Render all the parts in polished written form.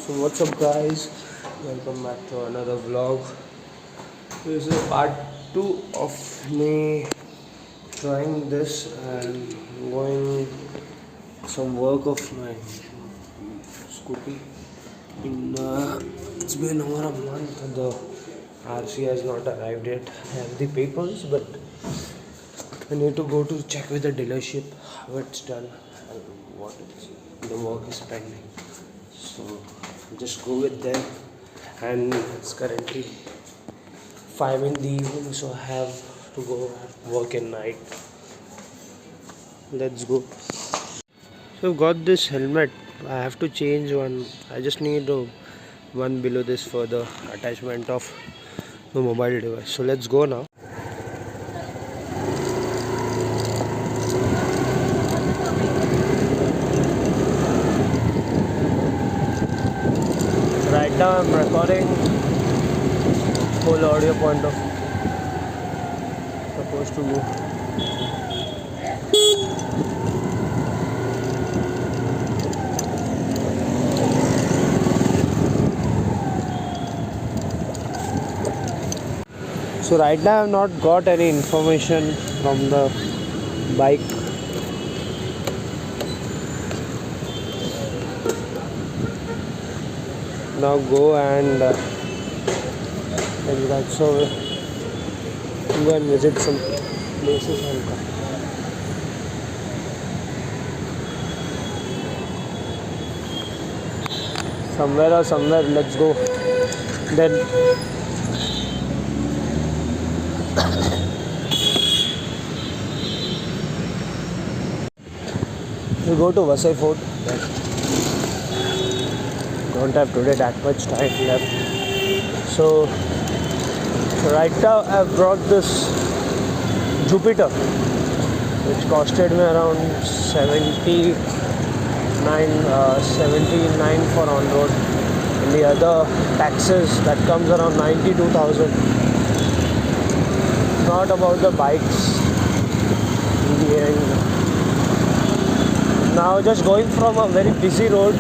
So what's up guys, welcome back to another vlog. This is part 2 of me trying this and going some work of my scooty. It's been over a month and the RC has not arrived yet. I have the papers but I need to go to check with the dealership how it's done and what the work is pending. So just go with them, and it's currently 5 in the evening, so I have to go work at night. Let's go. So I've got this helmet. I have to change one. I just need one below this for the attachment of the mobile device. So let's go now. Right now I'm recording full audio point of supposed to go. So right now I've not got any information from the bike. Now go and so go and visit some places and come. Somewhere, let's go. Then we go to Vasai Fort. Don't have today that much time left. So right now I've brought this Jupiter, which costed me around 79 for on road. And the other taxes that comes around 92,000. Not about the bikes in the end. Now just going from a very busy road.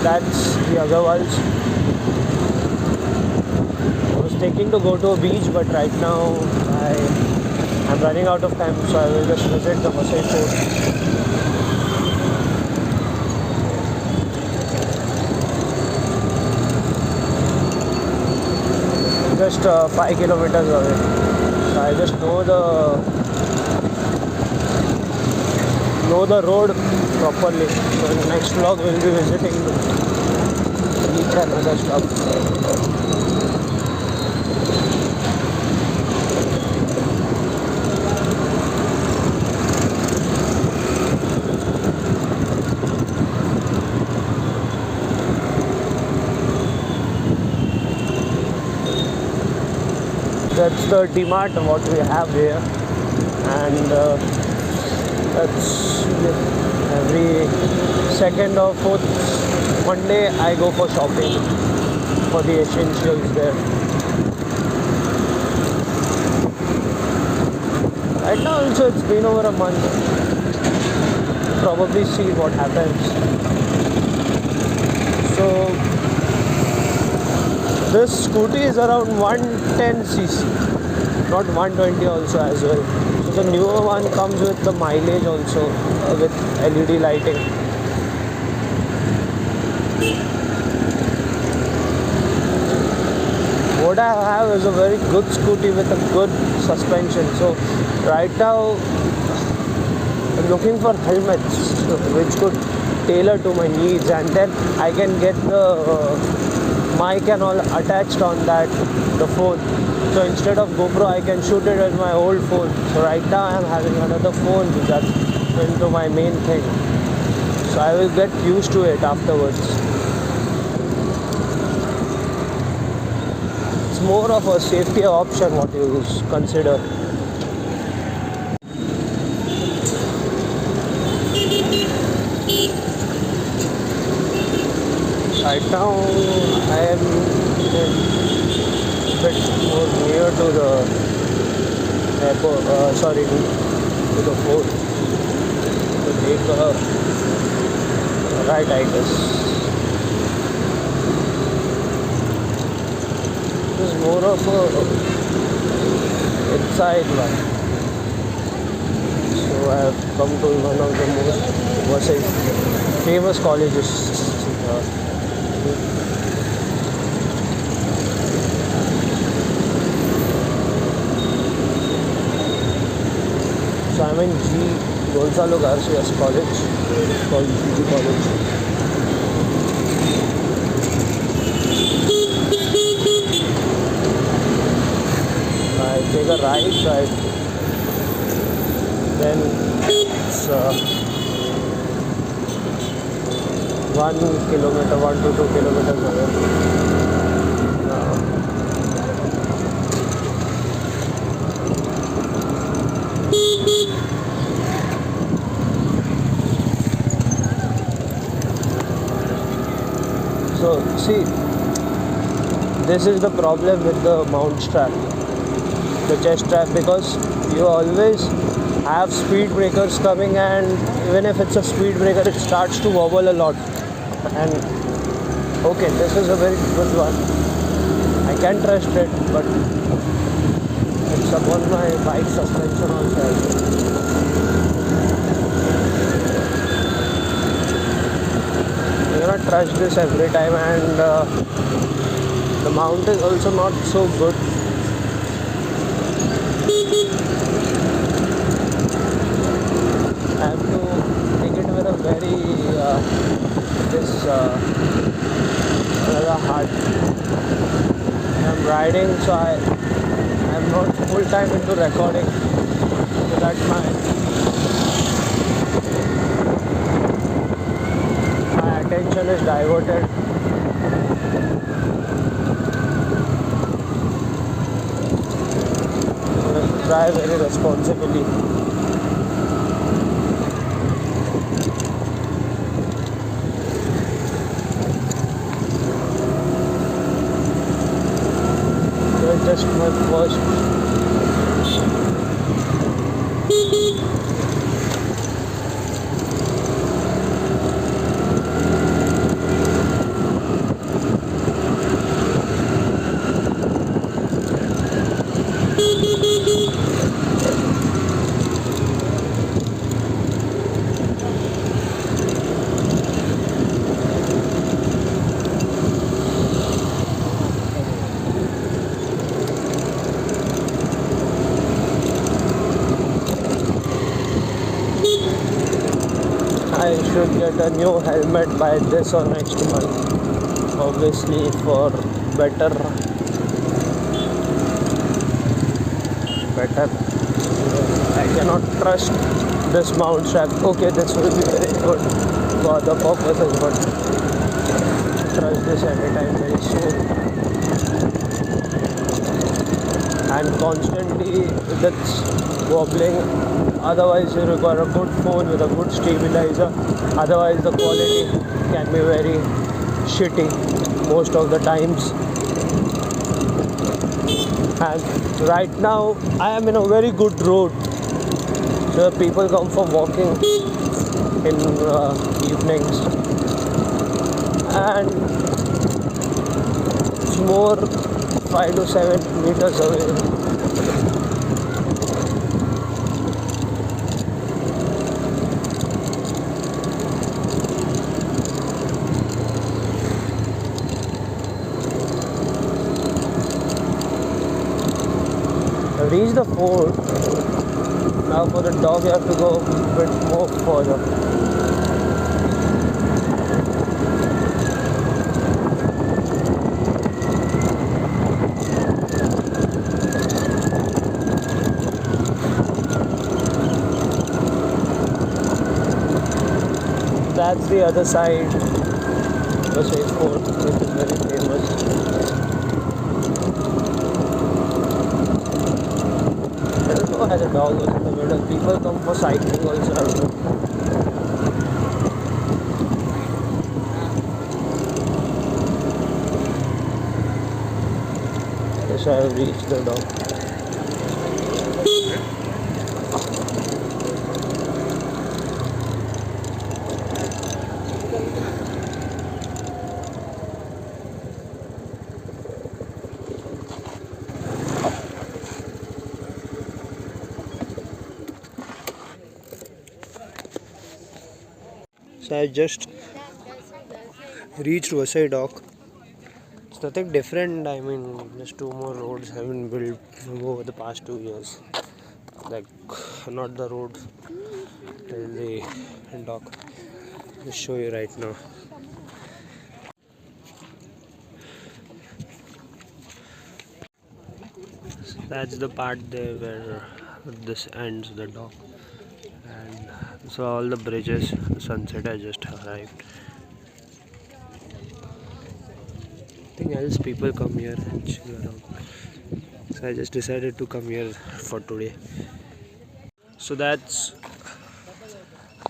That's the Agarwals. I was thinking to go to a beach, but right now I'm running out of time, so I will just visit the Vasai Fort. Just 5 kilometers away. So I just know the road properly. So in the next vlog we'll be visiting each and other stuff. That's the DMart what we have here, and that's every second or fourth Monday I go for shopping for the essentials there. Right now also it's been over a month. Probably see what happens. So this scooty is around 110cc, not 120 also as well. So the newer one comes with the mileage also, with LED lighting. What I have is a very good scooty with a good suspension. So right now I'm looking for helmets which could tailor to my needs, and then I can get the mic and all attached on that, the phone. So instead of GoPro I can shoot it with my old phone. So right now I am having another phone that's into my main thing. So I will get used to it afterwards. It's more of a safety option what you consider. Right now I am a bit more near to the airport, to the fort to take a right, I guess. This is more of a inside one. So I have come to one of the most famous colleges. So I'm in Gonzalo Garcia's college, called GG College. I take a right, then it's 1 kilometer, 1 to 2 kilometers away. So see, this is the problem with the mount strap, the chest strap, because you always have speed breakers coming, and even if it's a speed breaker, it starts to wobble a lot. And okay, this is a very good one. I can trust it, but it's upon my bike suspension also. You cannot trust this every time, and the mount is also not so good. I have to take it with a very another heart. I'm riding, so I'm not full time into recording, so that's my attention is diverted. Drive very responsibly. Just my first. I should get a new helmet by this or next month, obviously, for better. I cannot trust this mount strap. Okay, this will be very good for other purposes, but trust this anytime very soon. And constantly that's wobbling. Otherwise, you require a good phone with a good stabilizer. Otherwise, the quality can be very shitty most of the times. And right now, I am in a very good road. So people come for walking in evenings, and it's more 5 to 7 meters away. Reach the fort. Now for the dog you have to go a bit more further. That's the other side, the Safe Fort, which is very famous. Has a dog in the middle. People come for cycling also. Yes, I have reached the dog. So I just reached Vasai Dock. It's nothing different. I mean, just two more roads have been built over the past 2 years. Like, not the road till the dock. I'll show you right now. So that's the part there where this ends the dock. And so all the bridges, sunset has just arrived. Nothing else, people come here and chill around. So I just decided to come here for today. So that's,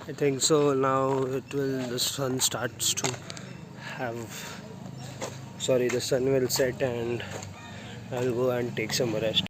I think so now the sun starts to have, sorry, the sun will set and I'll go and take some rest.